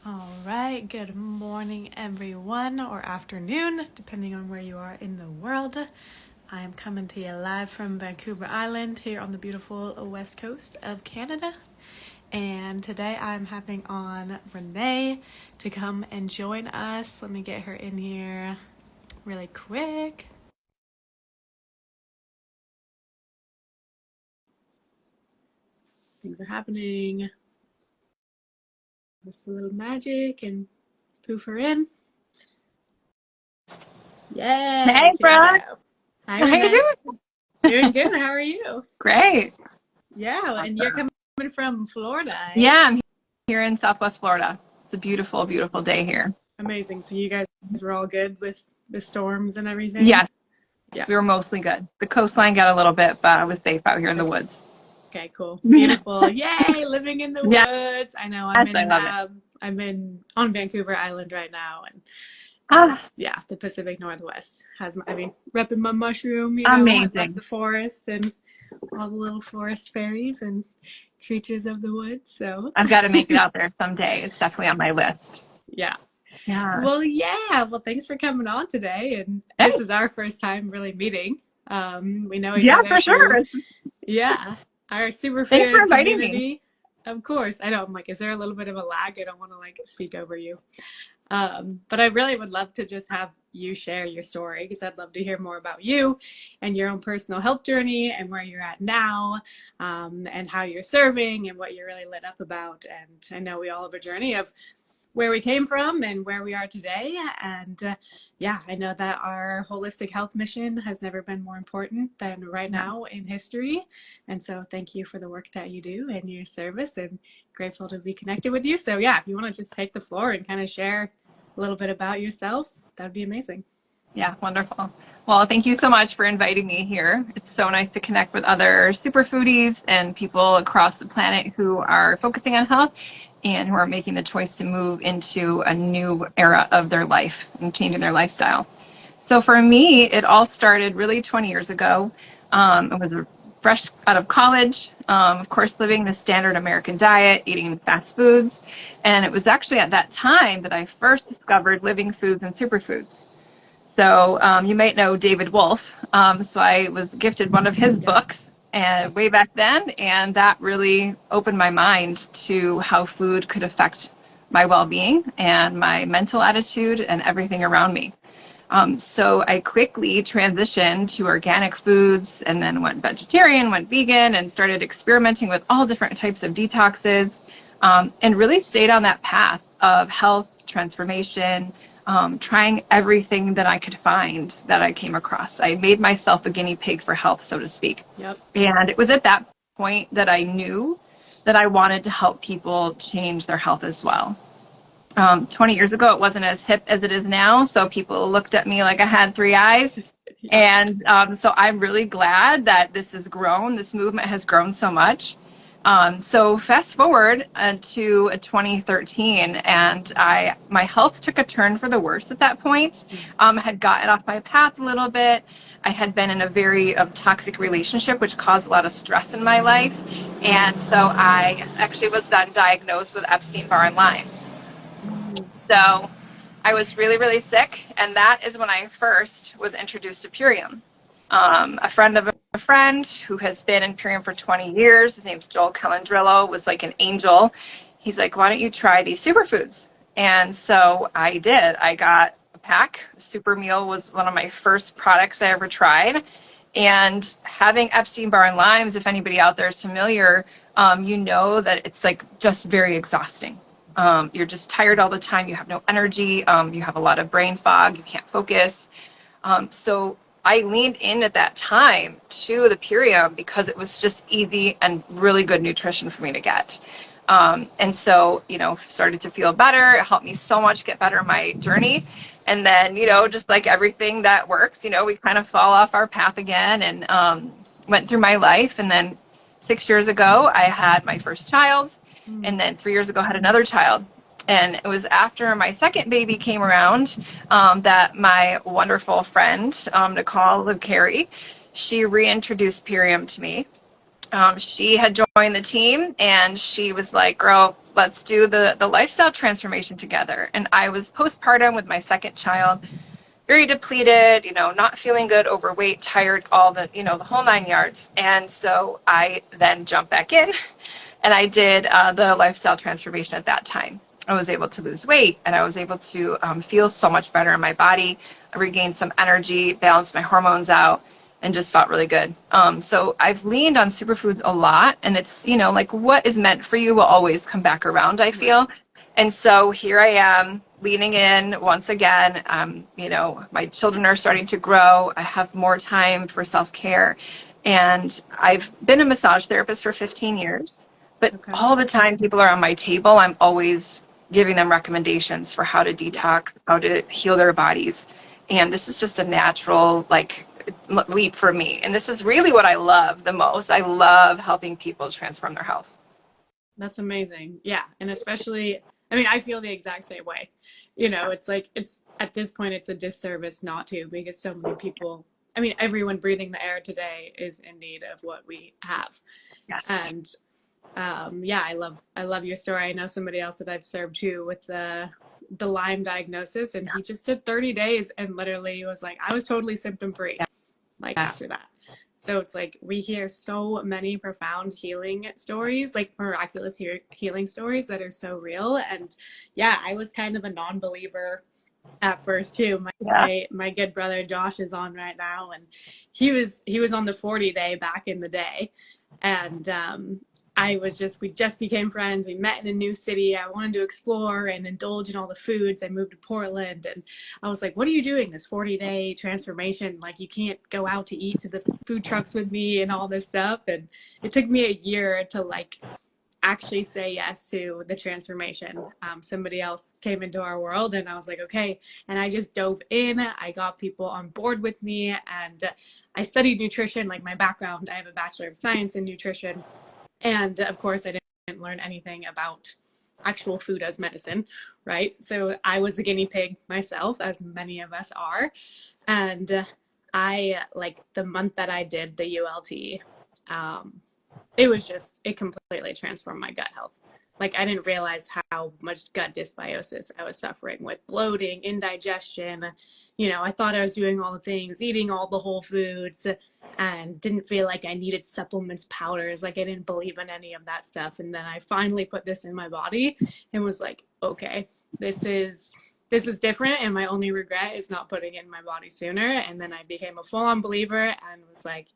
All right, good morning, everyone, or afternoon, depending on where you are in the world. I am coming to you live from Vancouver Island here on the beautiful west coast of Canada. And today I'm having on Renee to come and join us. Let me get her in here really quick. Things are happening. Just a little magic and let's poof her in. Yes, Hey, here we Brooke. go. Hi, How you Renee. doing? Doing good. How are you? Great. Yeah, and you're coming from Florida, eh? Yeah, I'm here in Southwest Florida. It's a beautiful, beautiful day here. Amazing. So you guys were all good with the storms and everything? Yes, Yeah. we were mostly good. The coastline got a little bit, but I was safe out here in the Okay. woods. Okay, cool. Beautiful. Yay, living in the Yes, woods. I know I love it. I'm in on Vancouver Island right now, and Ah, just yeah, the Pacific Northwest has repping my mushroom, I love the amazing. forest and all the little forest fairies and creatures of the woods. So I've got to make it out there someday. It's definitely on my list. yeah. Yeah. Well, yeah. Well, thanks for coming on today. And this Hey, is our first time really meeting. We know each yeah, other for through, sure. yeah, our Thanks for superfood inviting me. community. Of course. I know. I'm like, is there a little bit of a lag? I don't want to like speak over you. But I really would love to just have you share your story because I'd love to hear more about you and your own personal health journey and where you're at now, and how you're serving and what you're really lit up about. And I know we all have a journey of where we came from and where we are today. And yeah, I know that our holistic health mission has never been more important than right Yeah. now in history. And so thank you for the work that you do and your service, and grateful to be connected with you. So yeah, if you want to just take the floor and kind of share a little bit about yourself, that would be amazing. Yeah, wonderful. Well, thank you so much for inviting me here. It's so nice to connect with other super foodies and people across the planet who are focusing on health and who are making the choice to move into a new era of their life and changing their lifestyle. So for me, it all started really 20 years ago. I was fresh out of college, of course, living the standard American diet, eating fast foods. And it was actually at that time that I first discovered living foods and superfoods. So you might know David Wolfe. So I was gifted one of his Yep. books and way back then, and that really opened my mind to how food could affect my well-being and my mental attitude and everything around me. So I quickly transitioned to organic foods and then went vegetarian, went vegan, and started experimenting with all different types of detoxes, and really stayed on that path of health transformation, trying everything that I could find that I came across. I made myself a guinea pig for health, so to speak. Yep. And it was at that point that I knew that I wanted to help people change their health as well. 20 years ago, it wasn't as hip as it is now. So people looked at me like I had three eyes. Yep. And so I'm really glad that this has grown. This movement has grown so much. So fast forward to 2013, and my health took a turn for the worse at that point. I had gotten off my path a little bit. I had been in a very toxic relationship, which caused a lot of stress in my life. And so I actually was then diagnosed with Epstein-Barr and Lyme's. Mm. So I was really, really sick, and that is when I first was introduced to Purium. A friend of a friend who has been in Purium for 20 years, his name's Joel Calandrillo, was like an angel. He's like, why don't you try these superfoods? And so I did. I got a pack. Super Meal was one of my first products I ever tried. And having Epstein-Barr and Lyme's, if anybody out there is familiar, you know that it's like just very exhausting. You're just tired all the time. You have no energy. You have a lot of brain fog. You can't focus. So I leaned in at that time to the Purium because it was just easy and really good nutrition for me to get. And so, started to feel better. It helped me so much get better in my journey. And then, just like everything that works, we kind of fall off our path again and went through my life. And then 6 years ago, I had my first child. Mm. And then 3 years ago, I had another child. And it was after my second baby came around that my wonderful friend, Nicole Carey, she reintroduced Purium to me. She had joined the team and she was like, girl, let's do the lifestyle transformation together. And I was postpartum with my second child, very depleted, not feeling good, overweight, tired, all the, the whole 9 yards. And so I then jumped back in and I did the lifestyle transformation at that time. I was able to lose weight and I was able to feel so much better in my body. I regained some energy, balanced my hormones out, and just felt really good. So I've leaned on superfoods a lot, and it's, like what is meant for you will always come back around, I feel. And so here I am leaning in once again. My children are starting to grow. I have more time for self-care. And I've been a massage therapist for 15 years, but Okay. all the time people are on my table, I'm always giving them recommendations for how to detox, how to heal their bodies. And this is just a natural, leap for me. And this is really what I love the most. I love helping people transform their health. That's amazing. Yeah. And especially, I mean, I feel the exact same way. It's like, it's at this point, it's a disservice not to, because so many people, I mean, everyone breathing the air today is in need of what we have. Yes. And yeah, I love your story. I know somebody else that I've served too with the Lyme diagnosis, and he just did 30 days and literally was like, I was totally symptom free, like Yes. after that. So it's like we hear so many profound healing stories, like miraculous healing stories that are so real. And yeah, I was kind of a non-believer at first too. Yeah. My good brother Josh is on right now, and he was on the 40 day back in the day, and we just became friends. We met in a new city. I wanted to explore and indulge in all the foods. I moved to Portland, and I was like, what are you doing this 40-day transformation? Like, you can't go out to eat to the food trucks with me and all this stuff. And it took me a year to actually say yes to the transformation. Somebody else came into our world, and I was like, okay. And I just dove in. I got people on board with me, and I studied nutrition. Like, my background, I have a Bachelor of Science in nutrition. And of course, I didn't learn anything about actual food as medicine, right? So I was a guinea pig myself, as many of us are. And like the month that I did the ULT, it completely transformed my gut health. Like, I didn't realize how much gut dysbiosis I was suffering with, bloating, indigestion. I thought I was doing all the things, eating all the whole foods, and didn't feel like I needed supplements, powders. Like, I didn't believe in any of that stuff. And then I finally put this in my body and was like, okay, this is different. And my only regret is not putting it in my body sooner. And then I became a full-on believer and was like,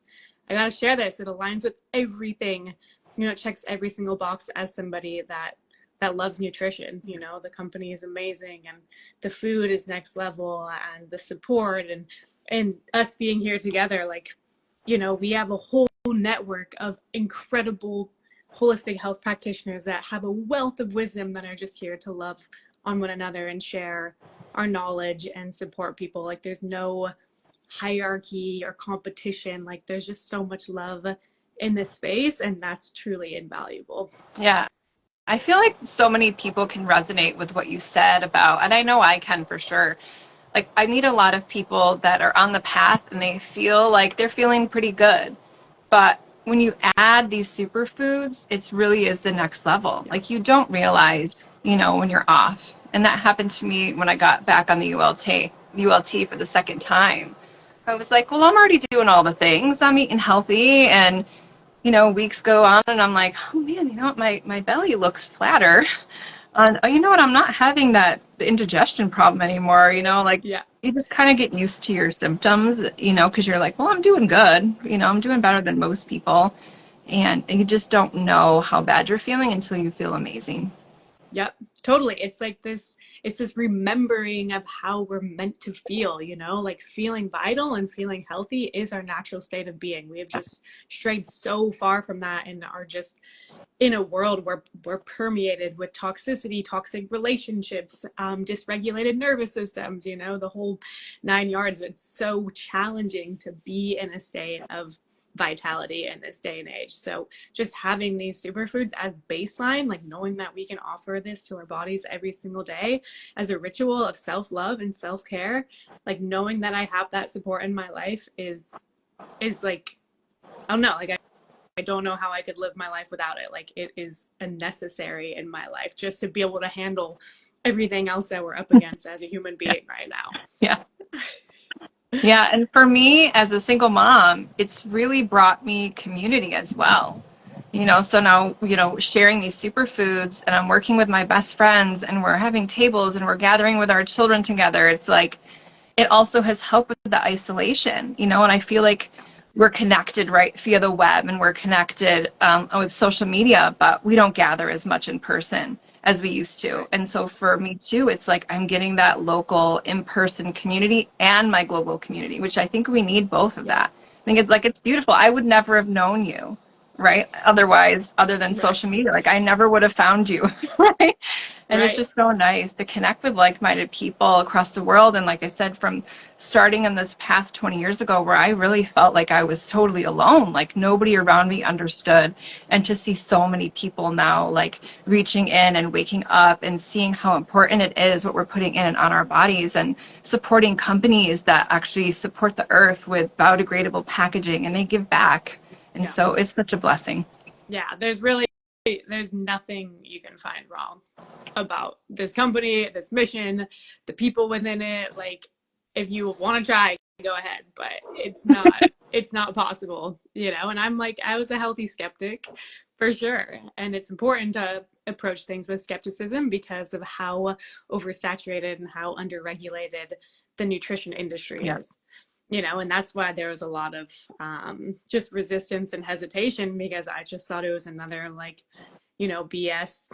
I gotta share this. It aligns with everything. It checks every single box as somebody that loves nutrition. The company is amazing, and the food is next level, and the support, and us being here together, we have a whole network of incredible holistic health practitioners that have a wealth of wisdom that are just here to love on one another and share our knowledge and support people. Like, there's no hierarchy or competition. Like, there's just so much love in this space, and that's truly invaluable. Yeah. I feel like so many people can resonate with what you said about, and I know I can for sure. Like, I meet a lot of people that are on the path and they feel like they're feeling pretty good. But when you add these superfoods, it really is the next level. Yeah. Like, you don't realize, when you're off. And that happened to me when I got back on the ULT for the second time. I was like, well, I'm already doing all the things. I'm eating healthy, and weeks go on and I'm like, oh man, my belly looks flatter. And you know what? I'm not having that indigestion problem anymore. Like, Yeah. you just kind of get used to your symptoms, because you're like, well, I'm doing good. I'm doing better than most people. And you just don't know how bad you're feeling until you feel amazing. Yep, totally. It's this remembering of how we're meant to feel, like feeling vital and feeling healthy is our natural state of being. We have just strayed so far from that and are just in a world where we're permeated with toxicity, toxic relationships, dysregulated nervous systems, the whole 9 yards. It's so challenging to be in a state of vitality in this day and age. So just having these superfoods as baseline, like knowing that we can offer this to our bodies every single day as a ritual of self-love and self-care, like knowing that I have that support in my life is like, I don't know, like don't know how I could live my life without it. Like, it is a necessary in my life just to be able to handle everything else that we're up against as a human Yeah. being right now. Yeah. Yeah. And for me as a single mom, it's really brought me community as well. So now, sharing these superfoods, and I'm working with my best friends, and we're having tables and we're gathering with our children together. It's like, it also has helped with the isolation, and I feel like we're connected right via the web, and we're connected with social media, but we don't gather as much in person as we used to. And so for me too, it's like I'm getting that local in-person community and my global community, which I think we need both of that. I think it's beautiful. I would never have known you, right? Otherwise, other than Right. social media, like I never would have found you, right? And it's Right. just so nice to connect with like-minded people across the world. And like I said, from starting in this path 20 years ago, where I really felt like I was totally alone, like nobody around me understood. And to see so many people now like reaching in and waking up and seeing how important it is what we're putting in and on our bodies, and supporting companies that actually support the earth with biodegradable packaging and they give back. And Yeah. so it's such a blessing. Yeah. There's nothing you can find wrong about this company, this mission, the people within it. Like, if you want to try, go ahead, but it's not possible, And I was a healthy skeptic for sure. And it's important to approach things with skepticism because of how oversaturated and how underregulated the nutrition industry Yeah. is. And that's why there was a lot of just resistance and hesitation, because I just thought it was another BS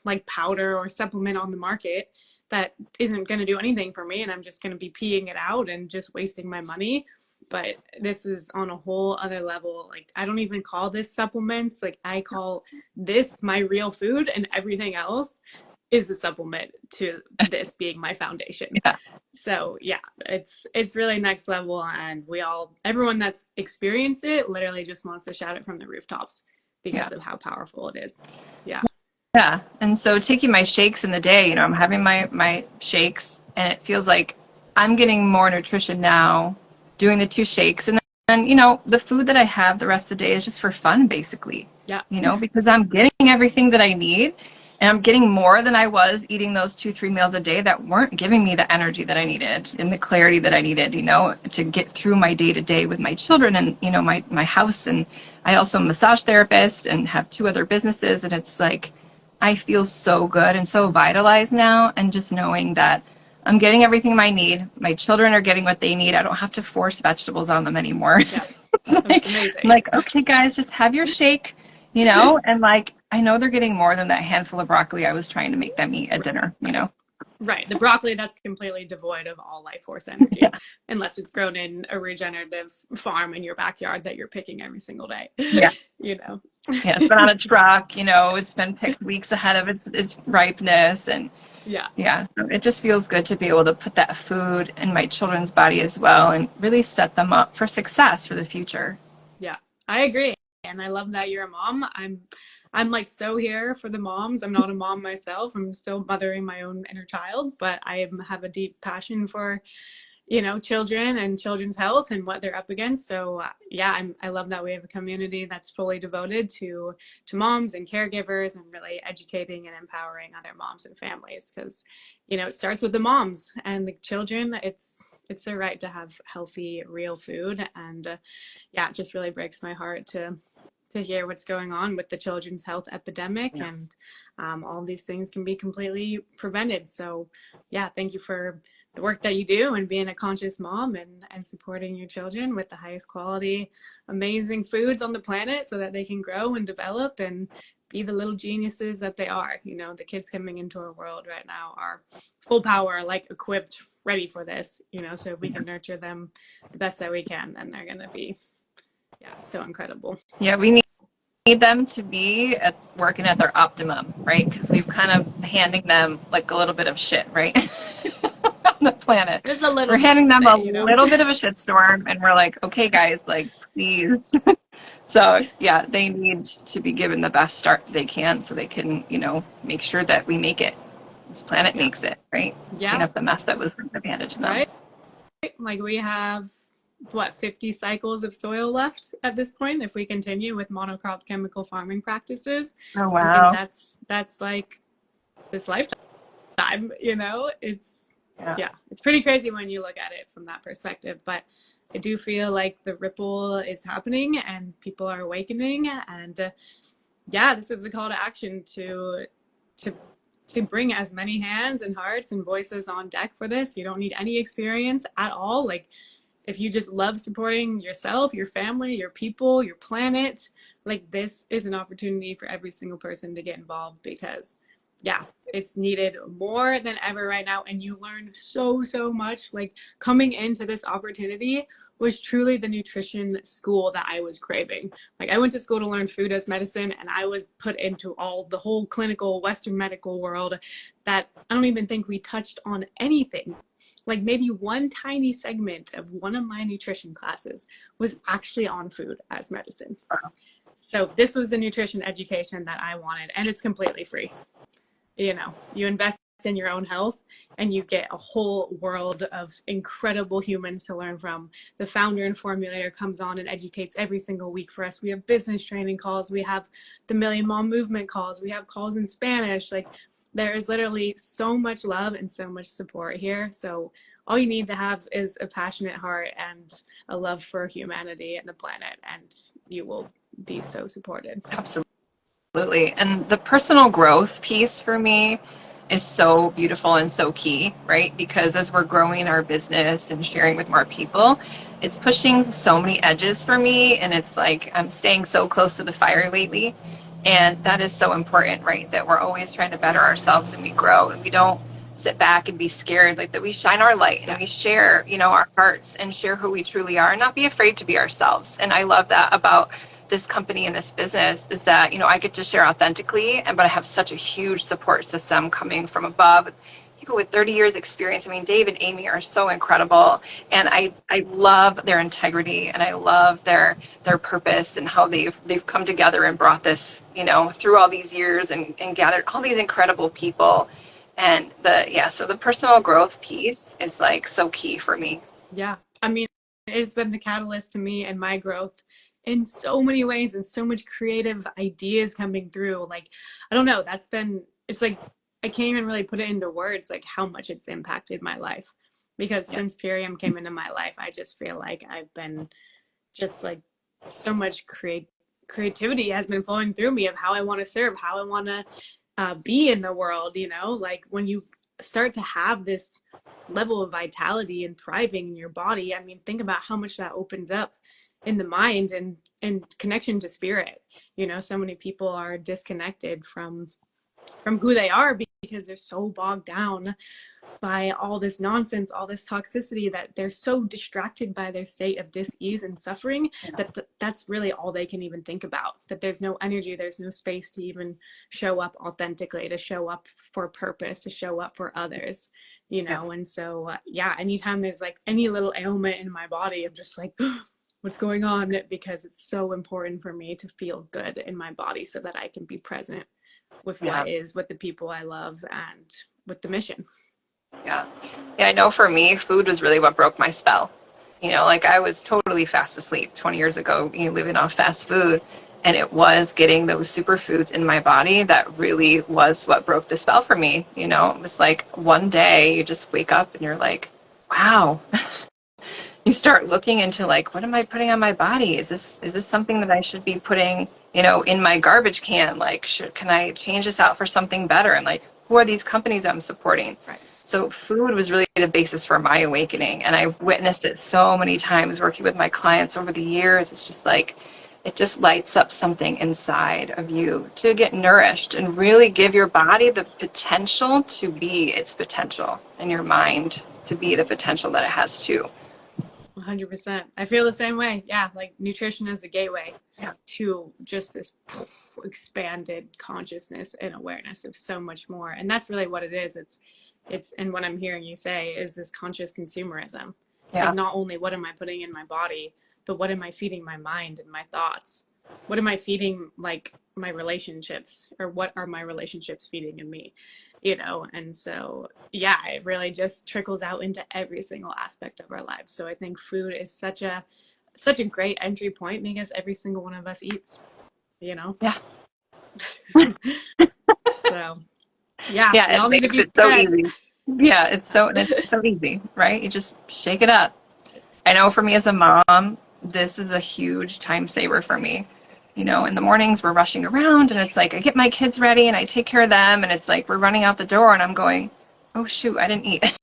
like powder or supplement on the market that isn't going to do anything for me, and I'm just going to be peeing it out and just wasting my money. But this is on a whole other level. Like, I don't even call this supplements. Like, I call this my real food, and everything else is a supplement to this being my foundation. Yeah. So yeah, it's really next level, and everyone that's experienced it literally just wants to shout it from the rooftops Yeah. because of how powerful it is. Yeah. Yeah. And so taking my shakes in the day, I'm having my shakes, and it feels like I'm getting more nutrition now doing the 2 shakes. And then, the food that I have the rest of the day is just for fun, basically, Yeah. because I'm getting everything that I need, and I'm getting more than I was eating those 2-3 meals a day that weren't giving me the energy that I needed and the clarity that I needed, to get through my day to day with my children and, my house. And I also am a massage therapist and have 2 other businesses. And it's like, I feel so good and so vitalized now, and just knowing that I'm getting everything I need. My children are getting what they need. I don't have to force vegetables on them anymore. Yeah. It's That's amazing. I'm like, okay, guys, just have your shake, and like, I know they're getting more than that handful of broccoli I was trying to make them eat at dinner, Right. The broccoli, that's completely devoid of all life force energy, Yeah. unless it's grown in a regenerative farm in your backyard that you're picking every single day. Yeah. you know. Yeah, it's been on a truck, it's been picked weeks ahead of its ripeness. And Yeah. yeah, it just feels good to be able to put that food in my children's body as well, and really set them up for success for the future. Yeah. I agree. And I love that you're a mom. I'm like so here for the moms. I'm not a mom myself. I'm still mothering my own inner child, but I have a deep passion for children and children's health and what they're up against. So yeah, I love that we have a community that's fully devoted to moms and caregivers, and really educating and empowering other moms and families, because it starts with the moms and the children. It's their right to have healthy, real food. And yeah, it just really breaks my heart to hear what's going on with the children's health epidemic. Yes. And all these things can be completely prevented. So yeah, thank you for the work that you do, and being a conscious mom, and supporting your children with the highest quality, amazing foods on the planet, so that they can grow and develop and be the little geniuses that they are. The kids coming into our world right now are full power, like equipped, ready for this, so if we can nurture them the best that we can, then they're going to be, so incredible. Yeah, we need them to be working at their optimum, right? Because we've kind of handing them like a little bit of shit, right? On the planet. Just a little. We're handing them a bit, little bit of a shitstorm, and we're like, okay, guys, like, please. So yeah, they need to be given the best start they can, so they can, make sure that we make it. This planet makes it, right? Yeah. Clean up the mess that was handed to them. Right. Like, we have what, 50 cycles of soil left at this point if we continue with monocrop chemical farming practices. Oh, I mean, wow. that's like this lifetime, you know? It's, Yeah. yeah, it's pretty crazy when you look at it from that perspective. But I do feel like the ripple is happening and people are awakening. And yeah, this is a call to action to to bring as many hands and hearts and voices on deck for this. You don't need any experience at all. Like, if you just love supporting yourself, your family, your people, your planet, like, this is an opportunity for every single person to get involved, because yeah, it's needed more than ever right now. And you learn so much. Like, coming into this opportunity was truly the nutrition school that I was craving. Like, I went to school to learn food as medicine, and I was put into the whole clinical Western medical world that I don't even think we touched on anything. Like, maybe one tiny segment of one of my nutrition classes was actually on food as medicine. So this was the nutrition education that I wanted, and it's completely free. You know, you invest in your own health and you get a whole world of incredible humans to learn from. The founder and formulator comes on and educates every single week for us. We have business training calls, we have the Million Mom Movement calls, we have calls in Spanish. Like, there is literally so much love and so much support here. So all you need to have is a passionate heart and a love for humanity and the planet, and you will be so supported. Absolutely. And the personal growth piece for me is so beautiful and so key, right? Because as we're growing our business and sharing with more people, it's pushing so many edges for me. And it's like I'm staying so close to the fire lately. And that is so important, right? That we're always trying to better ourselves and we grow and we don't sit back and be scared, like that we shine our light and Yeah. we share, our hearts and share who we truly are and not be afraid to be ourselves. And I love that about this company and this business is that, I get to share authentically, but I have such a huge support system coming from above. People with 30 years experience. I mean, Dave and Amy are so incredible. And I love their integrity and I love their purpose and how they've come together and brought this, through all these years and gathered all these incredible people. And so the personal growth piece is like so key for me. Yeah. I mean, it's been the catalyst to me and my growth in so many ways, and so much creative ideas coming through. Like, I don't know, it's like, I can't even really put it into words, like how much it's impacted my life. Because Yeah. since Purium came into my life, I just feel like I've been just like, so much creativity has been flowing through me of how I want to serve, how I want to be in the world, like when you start to have this level of vitality and thriving in your body. I mean, think about how much that opens up in the mind and connection to spirit. So many people are disconnected from who they are because they're so bogged down by all this nonsense, all this toxicity, that they're so distracted by their state of dis-ease and suffering that that's really all they can even think about. That there's no energy, there's no space to even show up authentically, to show up for purpose, to show up for others, And so, anytime there's like any little ailment in my body, I'm just like, what's going on? Because it's so important for me to feel good in my body so that I can be present with with the people I love and with the mission. Yeah. Yeah, I know for me, food was really what broke my spell. Like I was totally fast asleep 20 years ago, living off fast food. And it was getting those superfoods in my body that really was what broke the spell for me. It was like one day you just wake up and you're like, wow. You start looking into like, what am I putting on my body? Is this something that I should be putting, in my garbage can? Like, can I change this out for something better? And like, who are these companies I'm supporting? Right. So food was really the basis for my awakening. And I've witnessed it so many times working with my clients over the years. It's just like, it just lights up something inside of you to get nourished and really give your body the potential to be its potential and your mind to be the potential that it has too. 100%. I feel the same way. Yeah, like nutrition is a gateway Yeah. to just this expanded consciousness and awareness of so much more. And that's really what it is. And what I'm hearing you say is this conscious consumerism. Yeah. Like, not only what am I putting in my body, but what am I feeding my mind and my thoughts? what am I feeding like my relationships, or what are my relationships feeding in me, you know? And so, yeah, it really just trickles out into every single aspect of our lives. So I think food is such a great entry point because every single one of us eats, you know? Yeah. So, yeah, Yeah, we it all need to makes be it so fed. easy. Yeah, it's so easy, right? You just shake it up. I know for me as a mom, this is a huge time saver for me. You know, in the mornings we're rushing around and it's like I get my kids ready and I take care of them and it's like we're running out the door and I'm going, "Oh shoot, I didn't eat."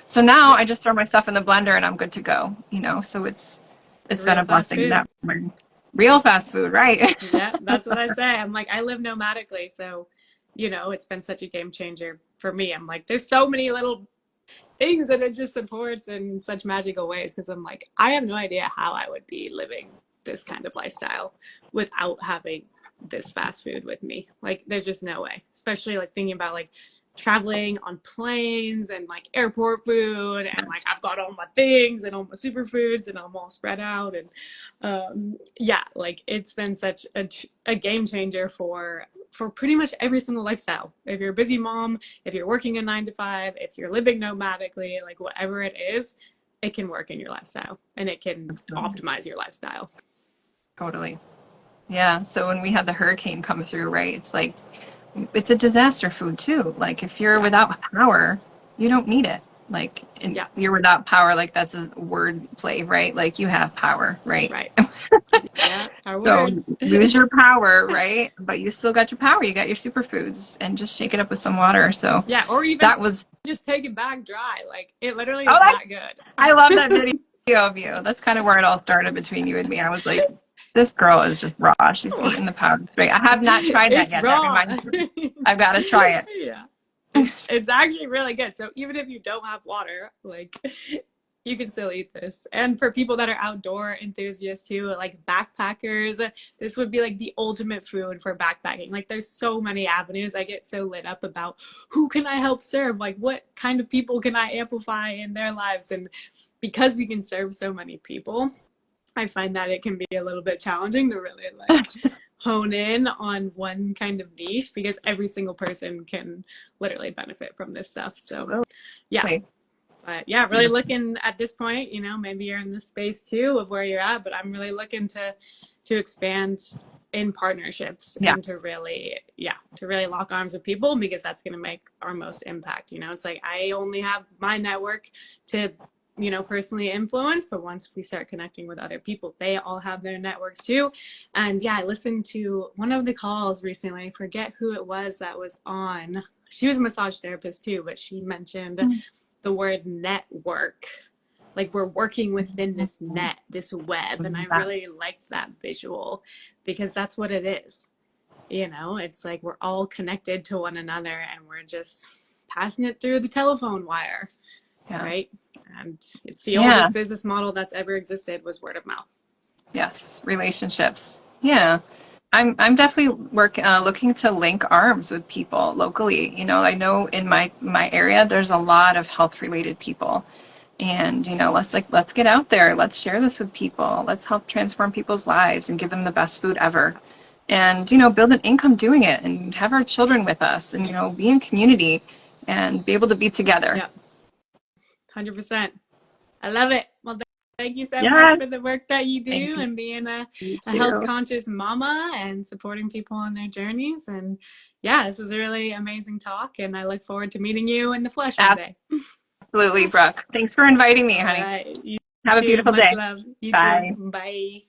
So now Yeah, I just throw my stuff in the blender and I'm good to go, you know. So it's been real a fast blessing in food. that way. Real fast food, right? Yeah, that's what I say. I'm like, I live nomadically, so you know, it's been such a game changer for me. I'm like, there's so many little things that it just supports in such magical ways because I'm like, I have no idea how I would be living this kind of lifestyle without having this fast food with me. Like, there's just no way. Especially like thinking about like traveling on planes and like airport food, and like I've got all my things and all my superfoods and I'm all spread out. And yeah, like it's been such a game changer for pretty much every single lifestyle. If you're a busy mom, if you're working a 9 to 5, if you're living nomadically, like whatever it is, it can work in your lifestyle and it can Absolutely. optimize your lifestyle. Totally. Yeah. So when we had the hurricane come through, right? It's like it's a disaster food too. Like if you're Yeah. without power, you don't need it. Like and Yeah. you're without power, like that's a word play, right? Like you have power, right? Right. Yeah. Our So words. lose your power, right? But you still got your power. You got your superfoods and just shake it up with some water. So Yeah. Or even that was just take it back dry. Like it literally oh is that I love good. that video of you. That's kind of where it all started between you and me. I was like, this girl is just raw. She's eating the powder straight. I have not tried that It's yet. That raw. reminds me. I've got to try it. Yeah. It's actually really good. So even if you don't have water, like you can still eat this. And for people that are outdoor enthusiasts too, like backpackers, this would be like the ultimate food for backpacking. Like there's so many avenues. I get so lit up about who can I help serve? Like what kind of people can I amplify in their lives? And because we can serve so many people, I find that it can be a little bit challenging to really like hone in on one kind of niche because every single person can literally benefit from this stuff. So yeah, Absolutely. but yeah, really looking at this point, you know, maybe you're in the space too of where you're at, but I'm really looking to expand in partnerships and Yes. to really lock arms with people because that's going to make our most impact. You know, it's like I only have my network to, you know, personally influence, but once we start connecting with other people, they all have their networks too. And yeah, I listened to one of the calls recently. I forget who it was that was on. She was a massage therapist too, but she mentioned the word network. Like we're working within this net, this web. And I really liked that visual because that's what it is. You know, it's like we're all connected to one another and we're just passing it through the telephone wire, Yeah. right? And it's the Yeah. oldest business model that's ever existed was word of mouth. Yes. Relationships. Yeah. I'm definitely looking to link arms with people locally. You know, I know in my area there's a lot of health related people. And, you know, let's get out there. Let's share this with people. Let's help transform people's lives and give them the best food ever. And, you know, build an income doing it and have our children with us and, you know, be in community and be able to be together. Yep, 100%. I love it. Well, thank you so much Yeah. for the work that you Thank do you. and being You a health too. conscious mama and supporting people on their journeys. And yeah, this is a really amazing talk. And I look forward to meeting you in the flesh one day. Absolutely, Brooke. Thanks for inviting me, All honey. right. You Have a too. beautiful Much day. love. You too. Bye. Bye.